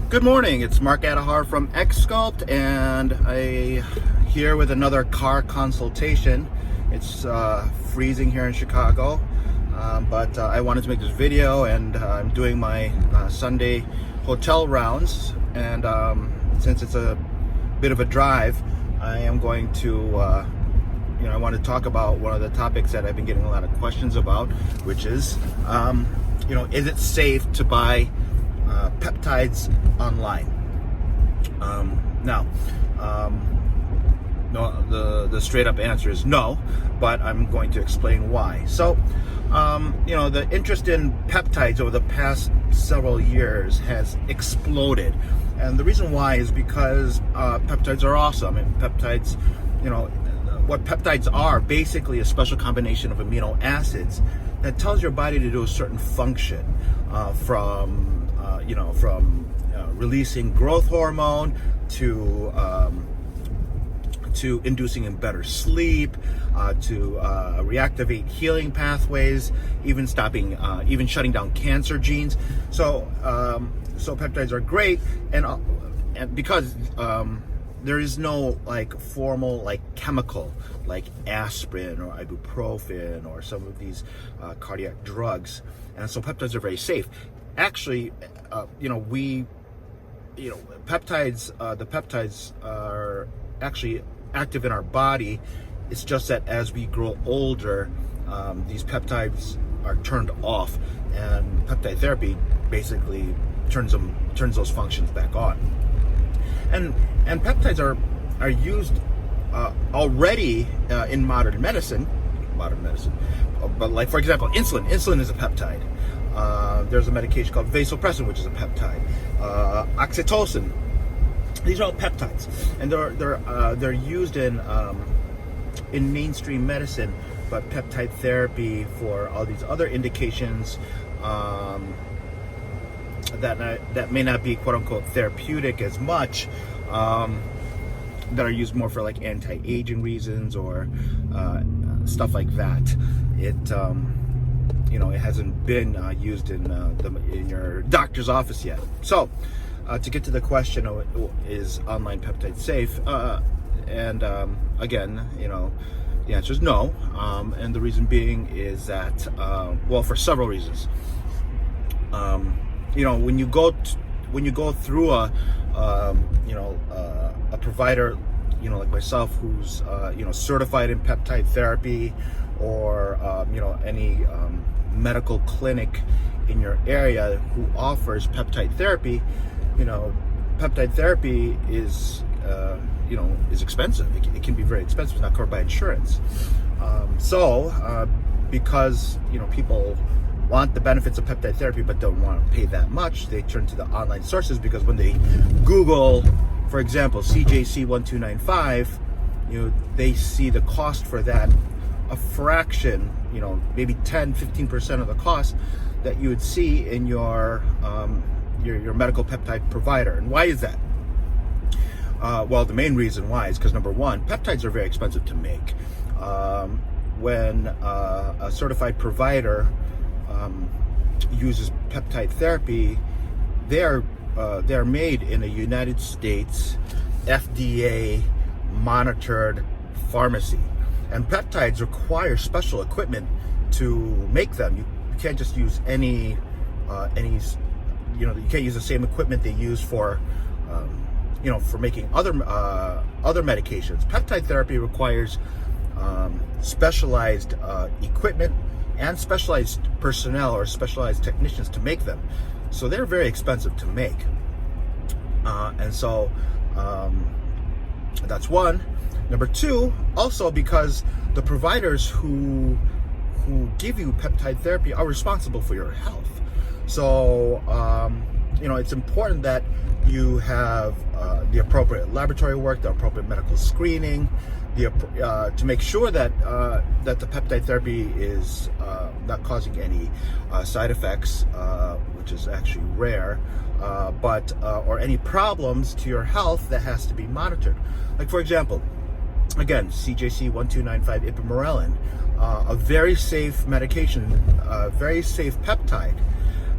Good morning, it's Mark Adajar from XSculpt, and I here with another car consultation. It's freezing here in Chicago, but I wanted to make this video, and I'm doing my Sunday hotel rounds, and since it's a bit of a drive, I am going to I want to talk about one of the topics that I've been getting a lot of questions about, which is is it safe to buy peptides online? No, the straight up answer is no, but I'm going to explain why. So, the interest in peptides over the past several years has exploded. And the reason why is because peptides are awesome. And peptides, what peptides are, basically a special combination of amino acids that tells your body to do a certain function, from releasing growth hormone to inducing better sleep, to reactivate healing pathways, even shutting down cancer genes. So peptides are great, and because there is no formal chemical like aspirin or ibuprofen or some of these cardiac drugs, and so peptides are very safe. Actually, peptides, the peptides are actually active in our body. It's just that as we grow older, these peptides are turned off, and peptide therapy basically turns those functions back on. And peptides are used already in modern medicine. But for example, insulin is a peptide. There's a medication called vasopressin, which is a peptide. Oxytocin. These are all peptides, and they're used in mainstream medicine. But peptide therapy for all these other indications that may not be quote unquote therapeutic as much, that are used more for anti-aging reasons or stuff like that. It hasn't been used in your doctor's office yet. So, to get to the question, is online peptide safe? Again, the answer is no. And the reason being is that, for several reasons. When you go through a provider, like myself, who's certified in peptide therapy, or any medical clinic in your area who offers peptide therapy, peptide therapy is expensive. It can be very expensive. It's not covered by insurance. Because people want the benefits of peptide therapy but don't want to pay that much, they turn to the online sources, because when they Google, for example, CJC 1295, they see the cost for that a fraction, maybe 10-15% of the cost that you would see in your medical peptide provider. And why is that? The main reason why is because, number one, peptides are very expensive to make. When a certified provider uses peptide therapy, they are made in a United States FDA monitored pharmacy, and peptides require special equipment to make them. You can't just use you can't use the same equipment they use for making other medications. Peptide therapy requires specialized equipment and specialized personnel or specialized technicians to make them. So they're very expensive to make. That's one. Number two, also because the providers who give you peptide therapy are responsible for your health. So, it's important that you have the appropriate laboratory work, the appropriate medical screening, to make sure that the peptide therapy is not causing any side effects, which is actually rare, or any problems to your health that has to be monitored. Like, for example, again, CJC 1295 Ipamorelin, a very safe medication, a very safe peptide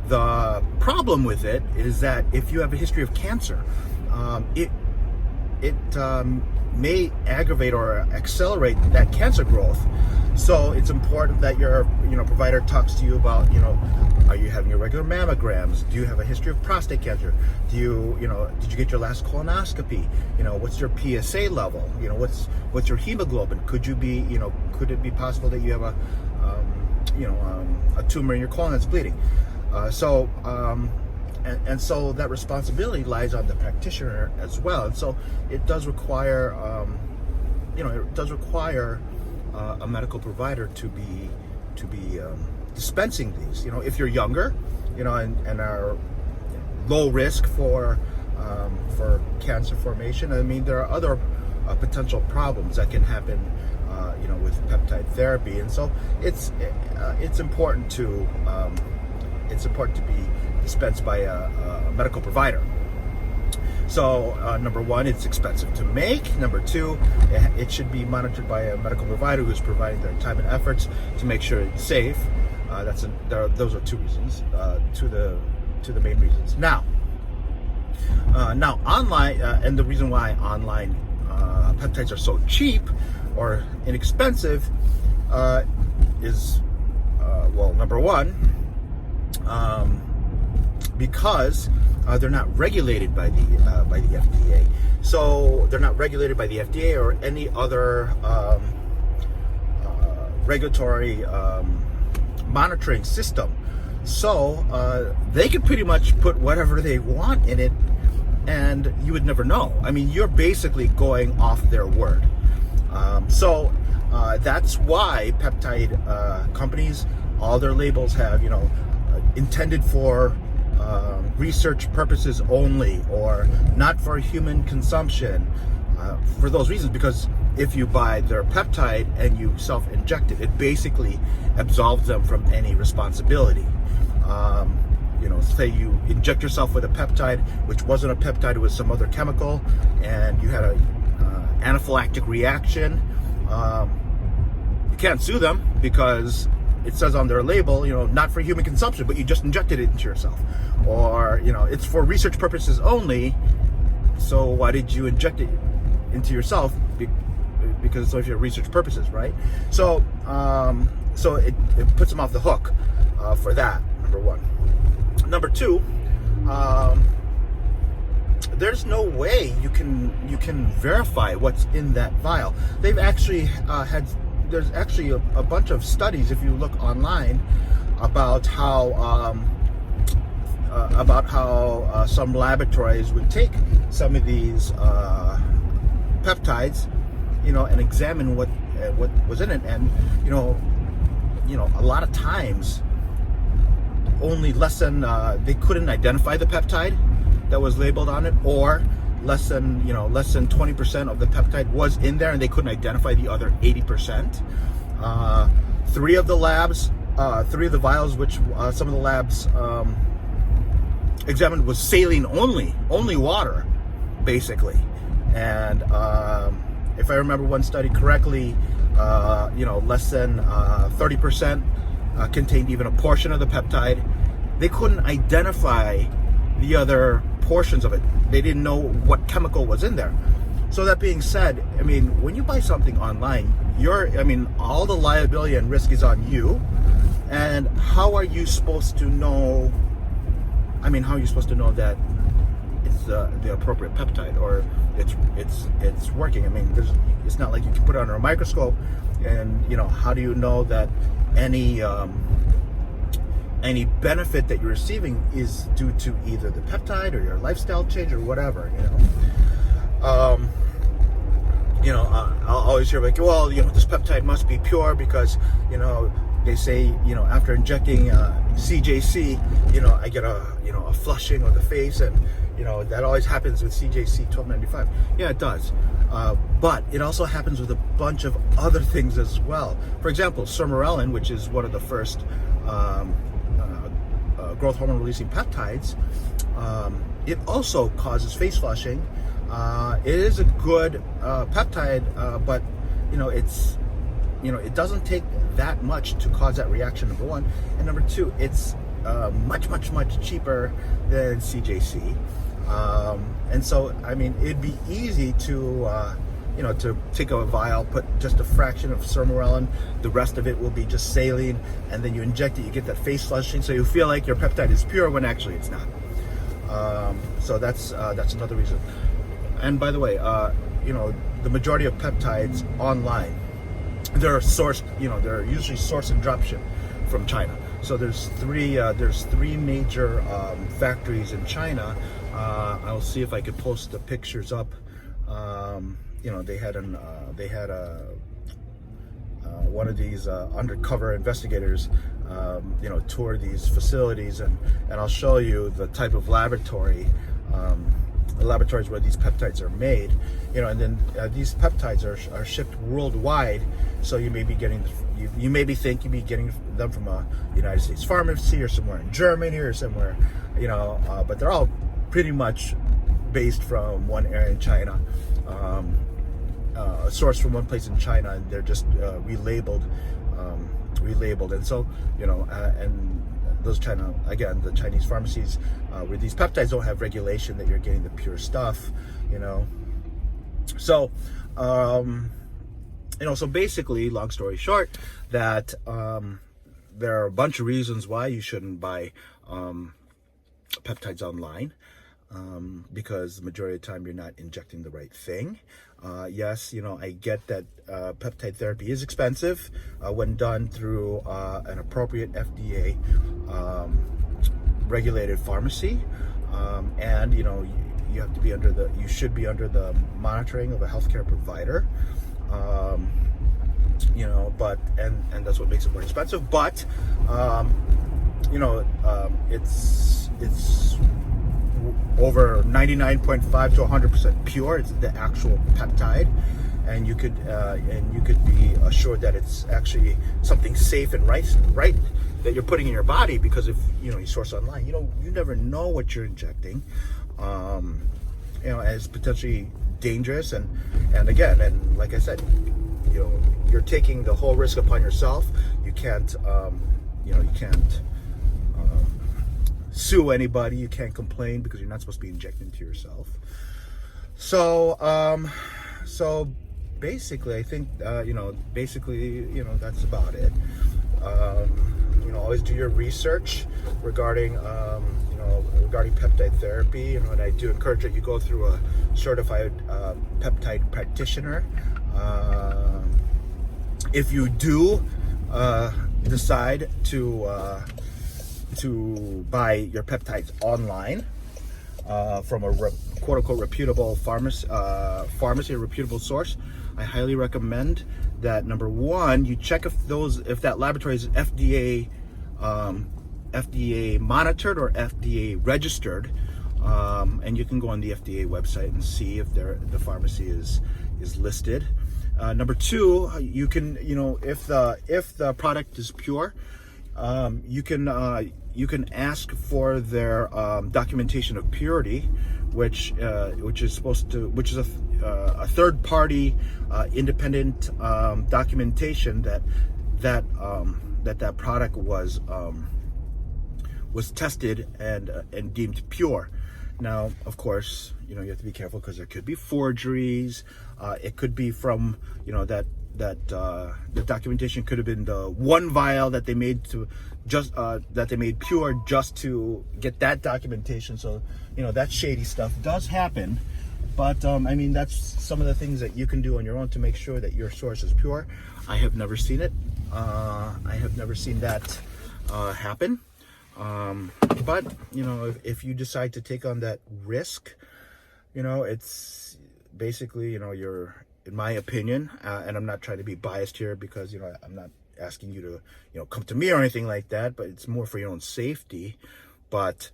The problem with it is that if you have a history of cancer, it may aggravate or accelerate that cancer growth. So it's important that your provider talks to you about, are you having irregular mammograms? Do you have a history of prostate cancer? Did you get your last colonoscopy? What's your PSA level? What's your hemoglobin? Could it be possible that you have a tumor in your colon that's bleeding? So that responsibility lies on the practitioner as well. And so it does require, a medical provider to be dispensing these. If you're younger, and are low risk for cancer formation. I mean, there are other potential problems that can happen, with peptide therapy, and so it's important to be dispensed by a medical provider. So number one, it's expensive to make. Number two, it should be monitored by a medical provider who's providing their time and efforts to make sure it's safe. Those are two reasons, to the main reasons. Now online, and the reason why online peptides are so cheap or inexpensive is, number one, because they're not regulated by the FDA. So they're not regulated by the FDA or any other regulatory monitoring system. So they can pretty much put whatever they want in it, and you would never know. I mean, you're basically going off their word. So that's why peptide companies, all their labels have, intended for research purposes only, or not for human consumption, for those reasons. Because if you buy their peptide and you self-inject it, it basically absolves them from any responsibility. Say you inject yourself with a peptide, which wasn't a peptide, it was some other chemical, and you had a anaphylactic reaction, you can't sue them because it says on their label, not for human consumption, but you just injected it into yourself. Or, it's for research purposes only, so why did you inject it into yourself? Because it's only for research purposes, right? So, it puts them off the hook for that, number one. Number two, there's no way you can verify what's in that vial. They've actually there's actually a bunch of studies, if you look online, about how some laboratories would take some of these peptides, and examine what was in it, and a lot of times only less than they couldn't identify the peptide that was labeled on it, or less than 20% of the peptide was in there, and they couldn't identify the other 80%. Three of the vials, which some of the labs examined, was saline only water, basically. And if I remember one study correctly, less than 30% contained even a portion of the peptide. They couldn't identify the other portions of it. They didn't know what chemical was in there. So that being said, I mean, when you buy something online, all the liability and risk is on you. And how are you supposed to know? How are you supposed to know that it's the appropriate peptide, or it's working? It's not like you can put it under a microscope, and how do you know that any benefit that you're receiving is due to either the peptide or your lifestyle change or whatever? I'll always hear like, well, this peptide must be pure because they say after injecting CJC, I get a flushing of the face, and that always happens with CJC 1295. Yeah, it does. But it also happens with a bunch of other things as well. For example, sermorelin, which is one of the first growth hormone releasing peptides, it also causes face flushing. It is a good peptide, but it doesn't take that much to cause that reaction, number one. And number two, it's much cheaper than CJC. And so, I mean, it'd be easy to, to take a vial, put just a fraction of Ipamorelin, the rest of it will be just saline, and then you inject it, you get that face flushing, so you feel like your peptide is pure when actually it's not. So that's another reason. And by the way, the majority of peptides online, they're sourced, they're usually sourced and dropshipped from China. So there's three major factories in China. I'll see if I could post the pictures up. They had one of these undercover investigators, tour these facilities, and I'll show you the type of laboratories where these peptides are made, and then these peptides are shipped worldwide. So you may be getting, you maybe think you'd be getting them from a United States pharmacy or somewhere in Germany or somewhere, but they're all pretty much based from one area in China, sourced from one place in China, and they're just relabeled, and so and those the Chinese pharmacies where these peptides don't have regulation that you're getting the pure stuff, so so basically, long story short, that there are a bunch of reasons why you shouldn't buy peptides online, because the majority of the time you're not injecting the right thing. Yes, I get that peptide therapy is expensive when done through an appropriate FDA regulated pharmacy, and you have to be you should be under the monitoring of a healthcare provider. But and that's what makes it more expensive. But it's over 99.5 to 100% pure. It's the actual peptide, and you could be assured that it's actually something safe and right that you're putting in your body, because if you source online, you never know what you're injecting, and it's potentially dangerous, and like I said, you're taking the whole risk upon yourself. You can't sue anybody. You can't complain because you're not supposed to be injecting to yourself. So basically, I think that's about it. Always do your research regarding peptide therapy, and I do encourage that you go through a certified peptide practitioner. If you do decide to buy your peptides online from a quote-unquote reputable pharmacy, a reputable source, I highly recommend that, number one, you check if that laboratory is FDA monitored or FDA registered, and you can go on the FDA website and see if the pharmacy is listed. Number two, you can, if the product is pure, you can ask for their documentation of purity, which is a third-party independent documentation that product was tested and deemed pure. Now, of course, you have to be careful because there could be forgeries. It could be from that the documentation could have been the one vial that they made pure just to get that documentation. So that shady stuff does happen. But that's some of the things that you can do on your own to make sure that your source is pure. I have never seen it. I have never seen that happen. But if you decide to take on that risk, it's basically you're, in my opinion, and I'm not trying to be biased here because I'm not asking you to come to me or anything like that, but it's more for your own safety. But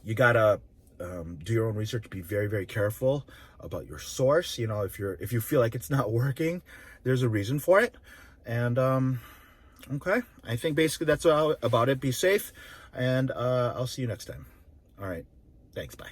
you gotta do your own research. Be very, very careful about your source. If you feel like it's not working, there's a reason for it. And okay, I think basically that's all about it. Be safe, and I'll see you next time. All right, thanks, bye.